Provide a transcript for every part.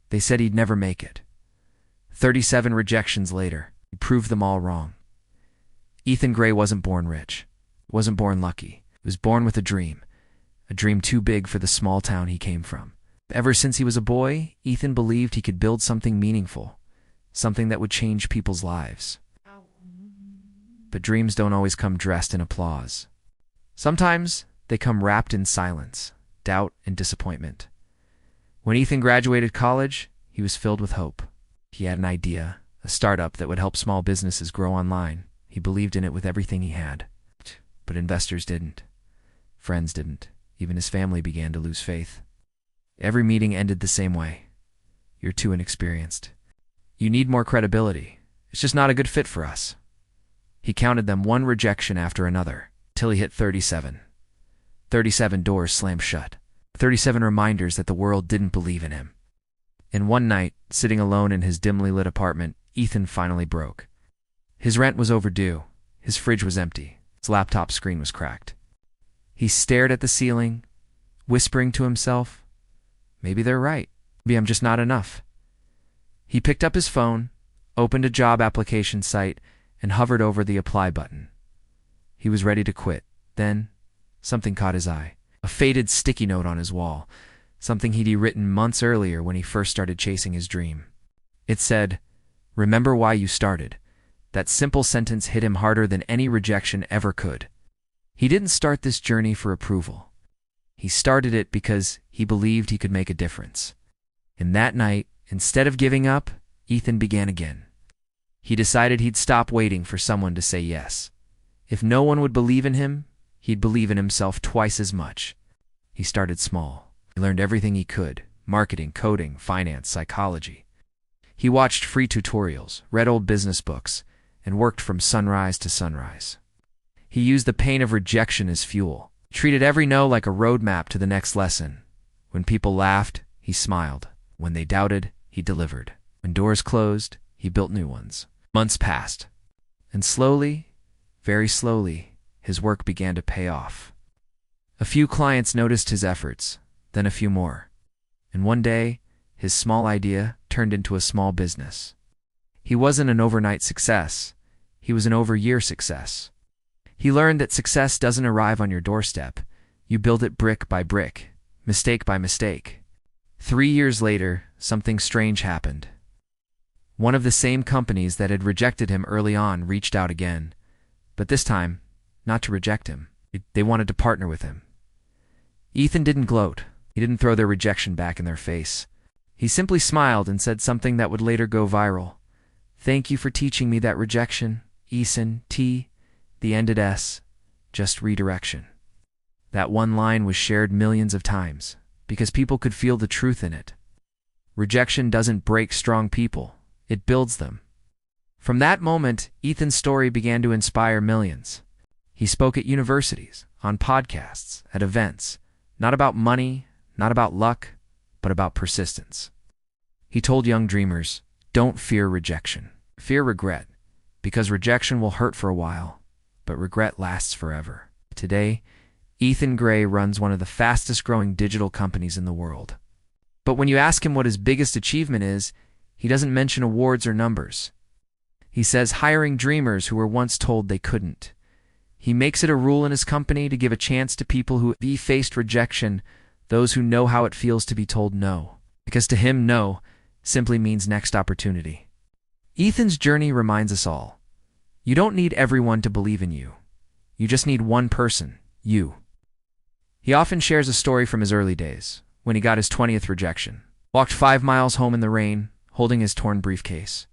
They said he'd never make it. 37 rejections later, he proved them all wrong. Ethan Gray wasn't born rich, wasn't born lucky. He was born with a dream too big for the small town he came from. Ever since he was a boy, Ethan believed he could build something meaningful, something that would change people's lives. But dreams don't always come dressed in applause. Sometimes they come wrapped in silence, doubt, and disappointment. When Ethan graduated college, he was filled with hope. He had an idea, a startup that would help small businesses grow online. He believed in it with everything he had. But investors didn't. Friends didn't. Even his family began to lose faith. Every meeting ended the same way. You're too inexperienced. You need more credibility. It's just not a good fit for us. He counted them one rejection after another, till he hit 37. 37 doors slammed shut. 37 reminders that the world didn't believe in him. And one night, sitting alone in his dimly lit apartment, Ethan finally broke. His rent was overdue. His fridge was empty. His laptop screen was cracked. He stared at the ceiling, whispering to himself, "Maybe they're right. Maybe I'm just not enough." He picked up his phone, opened a job application site, and hovered over the apply button. He was ready to quit. Then, something caught his eye. A faded sticky note on his wall, something he'd written months earlier when he first started chasing his dream. It said, "Remember why you started." That simple sentence hit him harder than any rejection ever could. He didn't start this journey for approval. He started it because he believed he could make a difference. And that night, instead of giving up, Ethan began again. He decided he'd stop waiting for someone to say yes. If no one would believe in him, he'd believe in himself twice as much. He started small. He learned everything he could: marketing, coding, finance, psychology. He watched free tutorials, read old business books, and worked from sunrise to sunrise. He used the pain of rejection as fuel, treated every no like a roadmap to the next lesson. When people laughed, he smiled. When they doubted, he delivered. When doors closed, he built new ones. Months passed, and slowly, very slowly, his work began to pay off. A few clients noticed his efforts, then a few more. And one day, his small idea turned into a small business. He wasn't an overnight success. He was an over-year success. He learned that success doesn't arrive on your doorstep. You build it brick by brick, mistake by mistake. 3 years later, something strange happened. One of the same companies that had rejected him early on reached out again, but this time, not to reject him. They wanted to partner with him. Ethan didn't gloat. He didn't throw their rejection back in their face. He simply smiled and said something that would later go viral. "Thank you for teaching me that rejection, Ethan, the ended S, just redirection." That one line was shared millions of times because people could feel the truth in it. Rejection doesn't break strong people. It builds them. From that moment, Ethan's story began to inspire millions. He spoke at universities, on podcasts, at events, not about money, not about luck, but about persistence. He told young dreamers, don't fear rejection. Fear regret, because rejection will hurt for a while, but regret lasts forever. Today, Ethan Gray runs one of the fastest growing digital companies in the world. But when you ask him what his biggest achievement is, he doesn't mention awards or numbers. He says hiring dreamers who were once told they couldn't. He makes it a rule in his company to give a chance to people who have faced rejection, those who know how it feels to be told no. Because to him, no simply means next opportunity. Ethan's journey reminds us all. You don't need everyone to believe in you. You just need one person, you. He often shares a story from his early days, when he got his 20th rejection. Walked 5 miles home in the rain, holding his torn briefcase.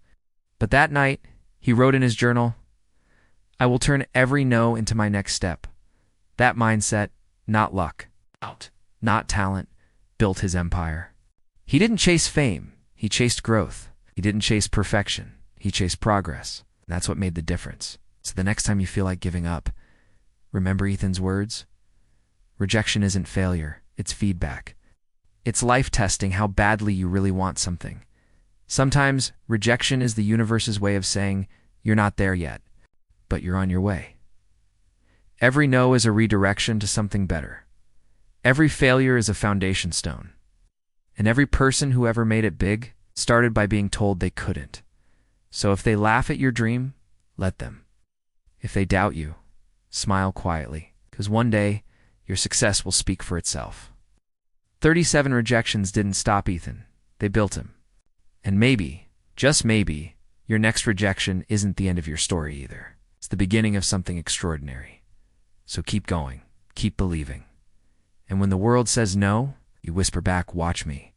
But that night, he wrote in his journal, "I will turn every no into my next step." That mindset, not luck, not talent, built his empire. He didn't chase fame, he chased growth. He didn't chase perfection, he chased progress. That's what made the difference. So the next time you feel like giving up, remember Ethan's words? Rejection isn't failure, it's feedback. It's life testing how badly you really want something. Sometimes, rejection is the universe's way of saying, you're not there yet, but you're on your way. Every no is a redirection to something better. Every failure is a foundation stone. And every person who ever made it big started by being told they couldn't. So if they laugh at your dream, let them. If they doubt you, smile quietly, because one day your success will speak for itself. 37 rejections didn't stop Ethan. They built him. And maybe, just maybe, your next rejection isn't the end of your story either. It's the beginning of something extraordinary. So keep going, keep believing. And when the world says no, you whisper back, watch me.